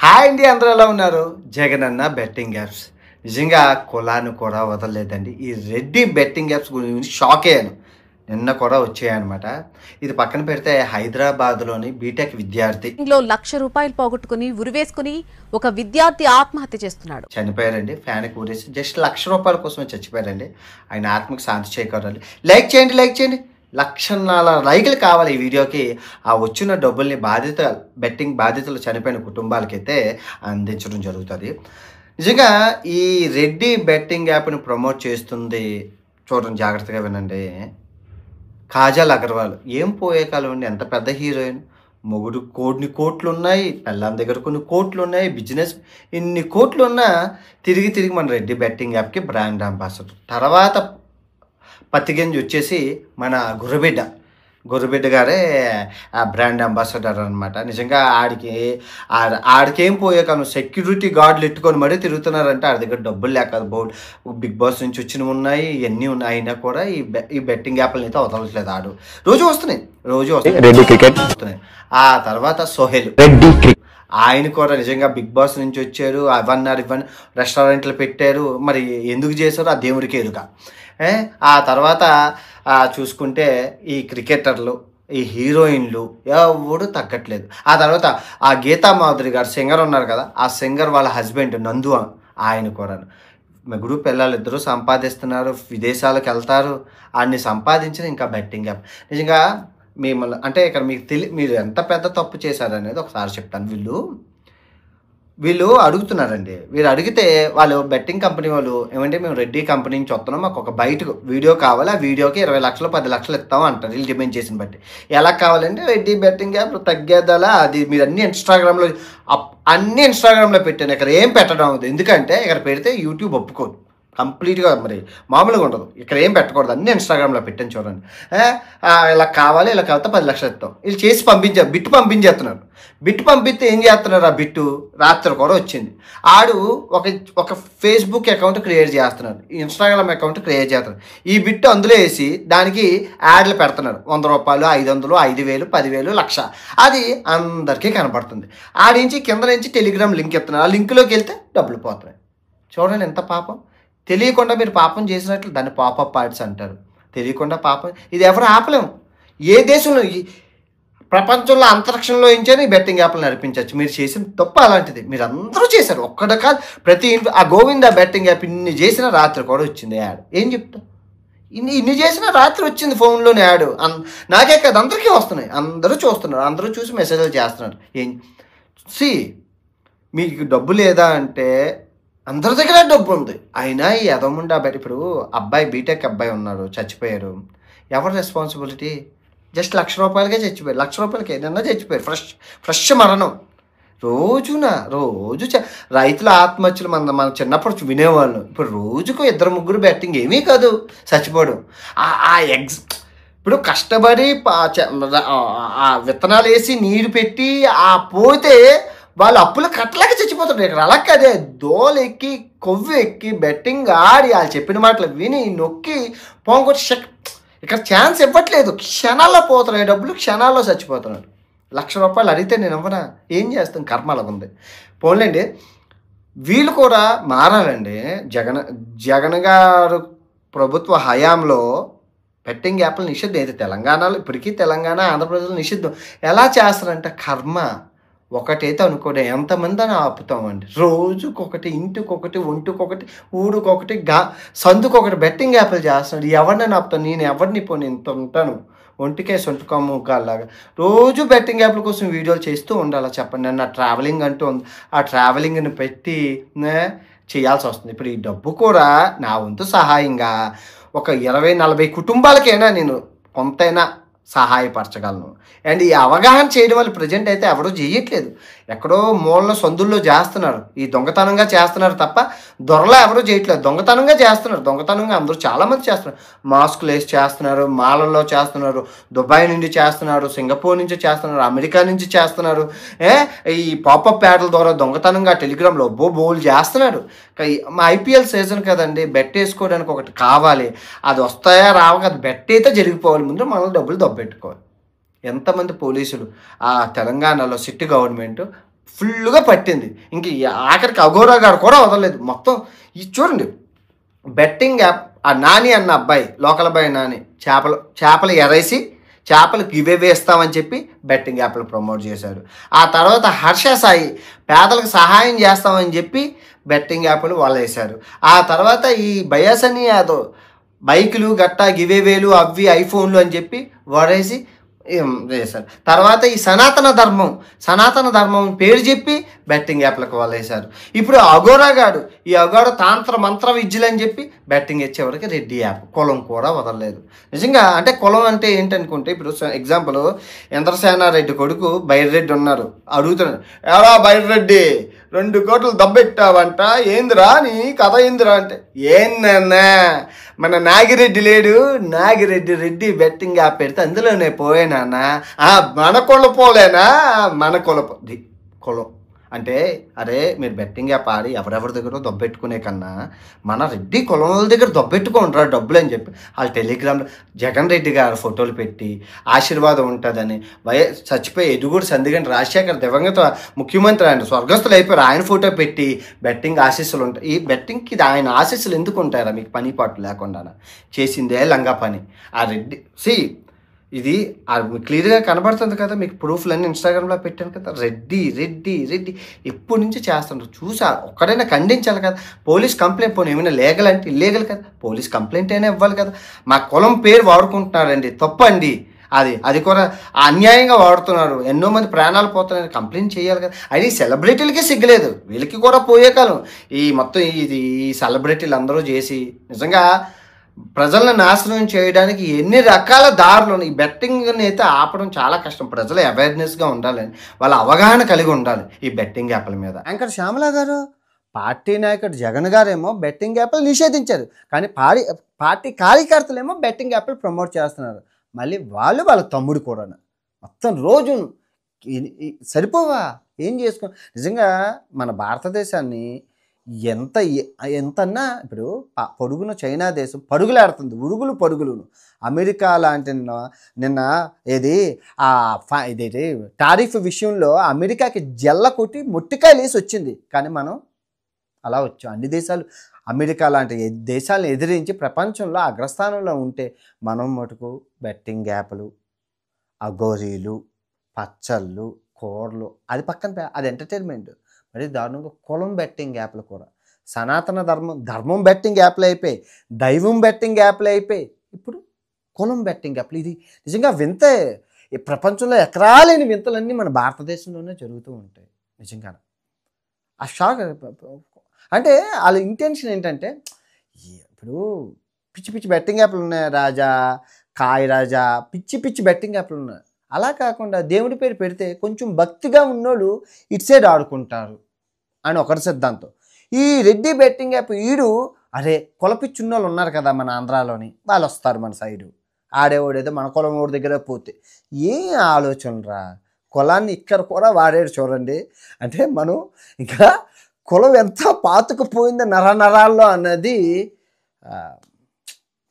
Hi అండి, అందరూ ఎలా ఉన్నారు? జగనన్న బెట్టింగ్ యాప్స్ నిజంగా కులాన్ని కూడా వదలలేదండి. ఈ రెడ్డి బెట్టింగ్ యాప్స్ గురించి షాక్ అయ్యాను. నిన్న కూడా వచ్చాయన్నమాట. ఇది పక్కన పెడితే హైదరాబాద్లోని బీటెక్ విద్యార్థి లో ₹1,00,000 పోగొట్టుకుని ఉరివేసుకుని ఒక విద్యార్థి ఆత్మహత్య చేస్తున్నాడు. చనిపోయారండి. ఫ్యాన్కి ఊరేసి జస్ట్ ₹1,00,000 కోసమే చచ్చిపోయారండి. ఆయన ఆత్మకు శాంతి చేకూరాలి. లైక్ చేయండి, లైక్ చేయండి. 1,04,000 లైకులు కావాలి ఈ వీడియోకి. ఆ వచ్చిన డబ్బుల్ని బెట్టింగ్ బాధితులు చనిపోయిన కుటుంబాలకైతే అందించడం జరుగుతుంది. నిజంగా ఈ రెడ్డి బెట్టింగ్ యాప్ని ప్రమోట్ చేస్తుంది. చూడండి, జాగ్రత్తగా వినండి. కాజల్ అగర్వాల్ ఏం పోయే కాలం అండి, ఎంత పెద్ద హీరోయిన్. మొగుడు కొన్ని కోట్లు ఉన్నాయి, పెళ్ళాం దగ్గర కొన్ని కోట్లు ఉన్నాయి, బిజినెస్ ఇన్ని కోట్లు ఉన్నా తిరిగి మన రెడ్డి బెట్టింగ్ యాప్కి బ్రాండ్ అంబాసిడర్. తర్వాత పత్తిగింజ వచ్చేసి మన గుర్రబిడ్డ గారే ఆ బ్రాండ్ అంబాసిడర్ అనమాట. నిజంగా ఆడికేం పోయే కాను సెక్యూరిటీ గార్డులు ఎట్టుకొని మరీ తిరుగుతున్నారంటే ఆడి దగ్గర డబ్బులు లేక బిగ్ బాస్ నుంచి వచ్చినవి ఉన్నాయి, ఇవన్నీ ఉన్నాయి. అయినా కూడా ఈ బెట్టింగ్ యాప్లని అయితే వదలట్లేదు. రోజు వస్తున్నాయి. ఆ తర్వాత సోహెల్ ఆయన కూడా నిజంగా బిగ్ బాస్ నుంచి వచ్చారు. ఇవన్నీ రెస్టారెంట్లు పెట్టారు. మరి ఎందుకు చేశారు ఆ దేవుడికి ఎరుక. ఆ తర్వాత చూసుకుంటే ఈ క్రికెటర్లు, ఈ హీరోయిన్లు ఎవడు తగ్గట్లేదు. ఆ తర్వాత ఆ గీతా మాధురి గారు సింగర్ ఉన్నారు కదా, ఆ సింగర్ వాళ్ళ హస్బెండ్ నందు, ఆయన కూడా ముగ్గురు పిల్లలు ఇద్దరు సంపాదిస్తున్నారు, విదేశాలకు వెళ్తారు. అన్ని సంపాదించిన ఇంకా బెట్టింగ్ యాప్. నిజంగా మిమ్మల్ని అంటే ఇక్కడ మీరు ఎంత పెద్ద తప్పు చేశారనేది ఒకసారి చెప్తాను. వీళ్ళు అడుగుతున్నారండి. వీళ్ళు అడిగితే వాళ్ళు బెట్టింగ్ కంపెనీ వాళ్ళు ఏమంటే మేము రెడ్డి కంపెనీ నుంచి వస్తున్నాం, మాకు ఒక బయటకు వీడియో కావాలి, ఆ వీడియోకి 20 లక్షలు 10 లక్షలు ఇస్తాం అంటారు వీళ్ళు డిమాండ్ చేసిన బట్టి. ఎలా కావాలంటే రెడ్డి బెట్టింగ్ యాప్ తగ్గేదలా అది మీరు అన్ని ఇన్స్టాగ్రామ్లో పెట్టాను. ఇక్కడ ఏం పెట్టడం అవుతుంది, ఎందుకంటే ఇక్కడ పెడితే యూట్యూబ్ ఒప్పుకోదు కంప్లీట్గా, మరి మామూలుగా ఉండదు. ఇక్కడ ఏం పెట్టకూడదు, అన్ని ఇన్స్టాగ్రామ్లో పెట్టాను చూడండి. ఇలా కావాలి, ఇలా కావాలి 10 లక్షలు ఇస్తాం. వీళ్ళు చేసి బిట్టు పంపించేస్తున్నారు. బిట్టు పంపిస్తే ఏం చేస్తున్నారు, ఆ బిట్టు రాత్రి కూడా వచ్చింది. ఒక ఫేస్బుక్ అకౌంట్ క్రియేట్ చేస్తున్నారు, ఇన్స్టాగ్రామ్ అకౌంట్ క్రియేట్ చేస్తున్నారు. ఈ బిట్టు అందులో వేసి దానికి యాడ్లు పెడుతున్నారు. ₹100, 500, 5,000, 10,000, 1,00,000. అది అందరికీ కనపడుతుంది. నుంచి కింద నుంచి టెలిగ్రామ్ లింక్ ఇస్తున్నారు. ఆ లింక్లోకి వెళ్తే డబ్బులు పోతున్నాయి. చూడండి ఎంత పాపం. తెలియకుండా మీరు పాపం చేసినట్లు దాన్ని పాపప్ ఆర్ట్స్ అంటారు. తెలియకుండా పాపం ఇది ఎవరు ఆపలేము. ఏ దేశంలో ప్రపంచంలో అంతరిక్షంలో ఇంచని బెట్టింగ్ యాప్లు నడిపించవచ్చు. మీరు చేసిన తప్పు అలాంటిది. మీరు అందరూ చేశారు, ఒక్కడ కాదు. ప్రతి ఇంట్లో ఆ గోవింద బెట్టింగ్ యాప్ ఇన్ని చేసిన రాత్రి కూడా వచ్చింది యాడ్. ఏం చెప్తా, ఇన్ని చేసిన రాత్రి వచ్చింది ఫోన్లోని యాడ్. నాకే కాదు అందరికీ వస్తున్నాయి. అందరూ చూస్తున్నారు, అందరూ చూసి మెసేజ్లు చేస్తున్నారు. మీకు డబ్బు లేదా అంటే అందరి దగ్గర డబ్బు ఉంది. అయినా ఈ ఎదముండా ఇప్పుడు బీటెక్ అబ్బాయి ఉన్నారు, చచ్చిపోయారు. ఎవరు రెస్పాన్సిబిలిటీ? జస్ట్ ₹1,00,000కే చచ్చిపోయారు. ₹1,00,000కి ఏదన్నా చచ్చిపోయారు. ఫ్రెష్ మరణం. రోజు రైతుల ఆత్మహత్యలు మన చిన్నప్పుడు వినేవాళ్ళు. ఇప్పుడు రోజుకు 2-3 బెట్టింగ్ ఏమీ కాదు చచ్చిపోవడం. ఇప్పుడు కష్టపడి విత్తనాలు వేసి నీరు పెట్టి పోతే వాళ్ళు అప్పులు కట్టలేక చచ్చిపోతారు. ఇక్కడ అలా కదే దోలెక్కి కొవ్వు ఎక్కి బెట్టింగ్ ఆడి వాళ్ళు చెప్పిన మాటలు విని నొక్కి పోంగొచ్చి ఇక్కడ ఛాన్స్ ఇవ్వట్లేదు. క్షణాల్లో పోతున్నాయి డబ్బులు, క్షణాల్లో చచ్చిపోతున్నాడు. ₹1,00,000 అడిగితే నేను ఇవ్వనా? ఏం చేస్తాను, కర్మ అలా ఉంది. పోన్లేండి, వీళ్ళు కూడా మారాలండి. జగన్ గారు ప్రభుత్వ హయాంలో బెట్టింగ్ యాప్లు నిషిద్ధం. అయితే తెలంగాణలో ఇప్పటికీ తెలంగాణ ఆంధ్రప్రదేశ్లో నిషిద్ధం. ఎలా చేస్తారంటే కర్మ ఒకటైతే అనుకోండి, ఎంతమంది అని ఆపుతామండి. రోజుకొకటి, ఇంటికొకటి, ఒంటికొకటి, ఊడుకొకటి, సందుకొకటి బెట్టింగ్ యాప్లు చేస్తున్నాడు. ఎవరినైనా ఆపుతాను నేను, ఎవరిని పోనీ ఇంత ఉంటాను ఒంటికే సొంటుకమ్ముకాలాగా. రోజు బెట్టింగ్ యాప్ల కోసం వీడియోలు చేస్తూ ఉండాలి. చెప్పండి. నా ట్రావెలింగ్ అంటూ ఉంది, ఆ ట్రావెలింగ్ని పెట్టి చేయాల్సి వస్తుంది. ఇప్పుడు ఈ డబ్బు కూడా నా వంతు సహాయంగా ఒక 20-40 కుటుంబాలకైనా నేను కొంతైనా సహాయపరచగలను. అండ్ ఈ అవగాహన చేయడం వల్ల ప్రజెంట్ అయితే ఎవరూ చేయట్లేదు. ఎక్కడో మూలలో సందుల్లో చేస్తున్నారు, ఈ దొంగతనంగా చేస్తున్నారు తప్ప దొరలా ఎవరూ చేయట్లేదు. దొంగతనంగా అందరూ చాలామంది చేస్తున్నారు. మాస్కులు వేసి చేస్తున్నారు, మాలల్లో చేస్తున్నారు, దుబాయ్ నుండి చేస్తున్నారు, సింగపూర్ నుంచి చేస్తున్నారు, అమెరికా నుంచి చేస్తున్నారు. ఈ పాపప్ యాడ్ల ద్వారా దొంగతనంగా టెలిగ్రామ్లో బోల్ చేస్తున్నారు. IPL సీజన్ కదండి, బెట్ వేసుకోవడానికి ఒకటి కావాలి. అది వస్తాయా రావు కదా, బెట్ అయితే జరిగిపోవాలి. ముందు మనల్ని డబ్బులు దొబ్బెట్టుకోవాలి. ఎంతమంది పోలీసులు ఆ తెలంగాణలో సిట్ గవర్నమెంట్ ఫుల్గా పట్టింది. ఇంక ఆఖరికి అఘోరా గారు కూడా వదలలేదు. మొత్తం ఇది చూడండి, బెట్టింగ్ యాప్. ఆ నాని అన్న అబ్బాయి, లోకల్ అబ్బాయి నాని, చేపలు ఎరేసి చేపలు గివే వేస్తామని చెప్పి బెట్టింగ్ యాప్లు ప్రమోట్ చేశారు. ఆ తర్వాత హర్ష సాయి పేదలకు సహాయం చేస్తామని చెప్పి బెట్టింగ్ యాప్లు వాళ్ళు వేశారు. ఆ తర్వాత ఈ బయాసని యాదవ్ బైకులు గట్టా గివేవేలు అవి ఐఫోన్లు అని చెప్పి వాడేసి చేశారు. తర్వాత ఈ సనాతన ధర్మం పేరు చెప్పి బెట్టింగ్ యాప్లకు వాళ్ళు వేశారు. ఇప్పుడు ఈ అఘోరా తాంత్ర మంత్ర విద్యలు అని చెప్పి బెట్టింగ్ ఇచ్చేవరకు రెడ్డి యాప్ కులం కూడా వదలలేదు. నిజంగా అంటే కులం అంటే ఏంటనుకుంటే, ఇప్పుడు ఎగ్జాంపుల్ ఇంద్రసేనారెడ్డి కొడుకు బైరెడ్డి ఉన్నారు, అడుగుతున్నాడు, ఎవరా బైరెడ్డి 2 కోట్లు దబ్బెట్టావంట, ఏందిరా నీ కథ ఏందిరా అంటే, ఏందన్నా మన నాగిరెడ్డి లేడు, రెడ్డి బెట్టింగ్ యాప్ పెడితే అందులోనే పోయేనా, మన కులపోలేనా, మన కులం అంటే, అరే మీరు బెట్టింగ్ యాప్ ఆడి ఎవరెవరి దగ్గర దొబ్బెట్టుకునే కన్నా మన రెడ్డి కులం వాళ్ళ దగ్గర దొబ్బెట్టుకోండిరా డబ్బులు అని చెప్పి వాళ్ళు టెలిగ్రామ్లో జగన్ రెడ్డి గారు ఫోటోలు పెట్టి ఆశీర్వాదం ఉంటుందని, చచ్చిపోయి ఎదుగుడు సందిగంటి రాజశేఖర్ దివంగత ముఖ్యమంత్రి ఆయన స్వర్గస్థులు అయిపోయారు, ఆయన ఫోటో పెట్టి బెట్టింగ్ ఆశీస్సులు ఉంటాయి. ఈ బెట్టింగ్కి ఆయన ఆశీస్సులు ఎందుకు ఉంటారా మీకు పని పాటు లేకుండా? చేసిందే లంగా పని. ఆ రెడ్డి ఇది క్లియర్గా కనబడుతుంది కదా మీకు, ప్రూఫ్లన్నీ ఇన్స్టాగ్రామ్లో పెట్టాను కదా. రెడ్డి ఎప్పటి నుంచి చేస్తున్నారు చూసా, ఒక్కడైనా ఖండించాలి కదా. పోలీస్ కంప్లైంట్ పోనీ ఏమైనా లీగల్ అంటే ఇల్లీగల్ కదా, పోలీస్ కంప్లైంట్ అయినా ఇవ్వాలి కదా. మా కులం పేరు వాడుకుంటున్నారండి, తప్పండి. అది కూడా అన్యాయంగా వాడుతున్నారు, ఎన్నో మంది ప్రాణాలు పోతున్నాయని కంప్లైంట్ చేయాలి కదా. అది సెలబ్రిటీలకి సిగ్గులేదు, వీళ్ళకి కూడా పోయే కాలం. మొత్తం ఈ సెలబ్రిటీలు అందరూ చేసి నిజంగా ప్రజలను నాశనం చేయడానికి ఎన్ని రకాల దారులు. ఈ బెట్టింగ్ని అయితే ఆపడం చాలా కష్టం. ప్రజలు అవేర్నెస్గా ఉండాలని, వాళ్ళ అవగాహన కలిగి ఉండాలి ఈ బెట్టింగ్ యాప్ల మీద. యాంకర్ శ్యామల గారు, పార్టీ నాయకుడు జగన్ గారేమో బెట్టింగ్ యాప్లు నిషేధించారు, కానీ పార్టీ కార్యకర్తలేమో బెట్టింగ్ యాప్లు ప్రమోట్ చేస్తున్నారు. మళ్ళీ వాళ్ళ తమ్ముడు కూడా మొత్తం రోజు సరిపోవా ఏం చేసుకో. నిజంగా మన భారతదేశాన్ని ఎంతన్నా ఇప్పుడు పొడుగున చైనా దేశం పరుగులాడుతుంది, పరుగులును. అమెరికా లాంటి నిన్న ఇదేంటి టారిఫ్ విషయంలో అమెరికాకి జల్ల కొట్టి మొట్టికాయలు వేసి వచ్చింది, కానీ మనం అలా వచ్చాం. అన్ని దేశాలు అమెరికా లాంటి దేశాలను ఎదిరించి ప్రపంచంలో అగ్రస్థానంలో ఉంటే మనం మటుకు బెట్టింగ్ యాప్లు, అఘోరీలు, పచ్చళ్ళు, కూరలు, అది పక్కన అది ఎంటర్టైన్మెంట్. మరి దారుణంగా కులం బెట్టింగ్ యాప్లు కూడా, సనాతన ధర్మం బెట్టింగ్ యాప్లు అయిపోయి, దైవం బెట్టింగ్ యాప్లు అయిపోయి, ఇప్పుడు కులం బెట్టింగ్ యాప్లు. ఇది నిజంగా వింతే. ఈ ప్రపంచంలో ఎక్కడా లేని వింతలన్నీ మన భారతదేశంలోనే జరుగుతూ ఉంటాయి. నిజంగా ఆ షాక్. అంటే వాళ్ళ ఇంటెన్షన్ ఏంటంటే, ఇప్పుడు పిచ్చి బెట్టింగ్ యాప్లు ఉన్నాయి, రాజా పిచ్చి బెట్టింగ్ యాప్లు ఉన్నాయి. అలా కాకుండా దేవుడి పేరు పెడితే కొంచెం భక్తిగా ఉన్నోళ్ళు ఇటు సైడ్ ఆడుకుంటారు అని ఒకరి సిద్ధాంతం. ఈ రెడ్డి బెట్టింగ్ యాప్ అరే కులపిచ్చున్నోళ్ళు ఉన్నారు కదా మన ఆంధ్రాలోని, వాళ్ళు వస్తారు మన సైడు, ఆడేవాడేదో మన కులం ఓడి దగ్గర పోతే. ఏం ఆలోచనరా, కులాన్ని ఇక్కడ కూడా వాడేడు చూడండి. అంటే మనం ఇంకా కులం ఎంత పాతుకుపోయిందో నరాల్లో అన్నది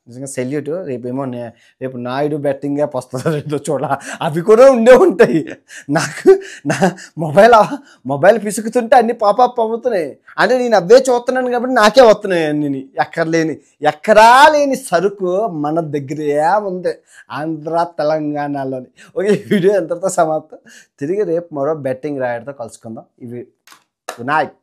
నిజంగా సెల్యూట్. రేపు నాయుడు బెట్టింగ్ యాప్ వస్తుందో చూడ, అవి కూడా ఉంటాయి. నాకు నా మొబైల్ పిసుకుతుంటే అన్ని పాపప్ అవుతున్నాయి. అంటే నేను అవే చూస్తున్నాను కాబట్టి నాకే వస్తున్నాయి అన్ని. ఎక్కడా లేని సరుకు మన దగ్గరే ఉంది, ఆంధ్ర తెలంగాణలోని. ఓకే, ఈ వీడియో ఎంతతో సమాప్తం. తిరిగి రేపు మరో బెట్టింగ్ రాయడంతో కలుసుకుందాం. ఇవి గుడ్ నైట్.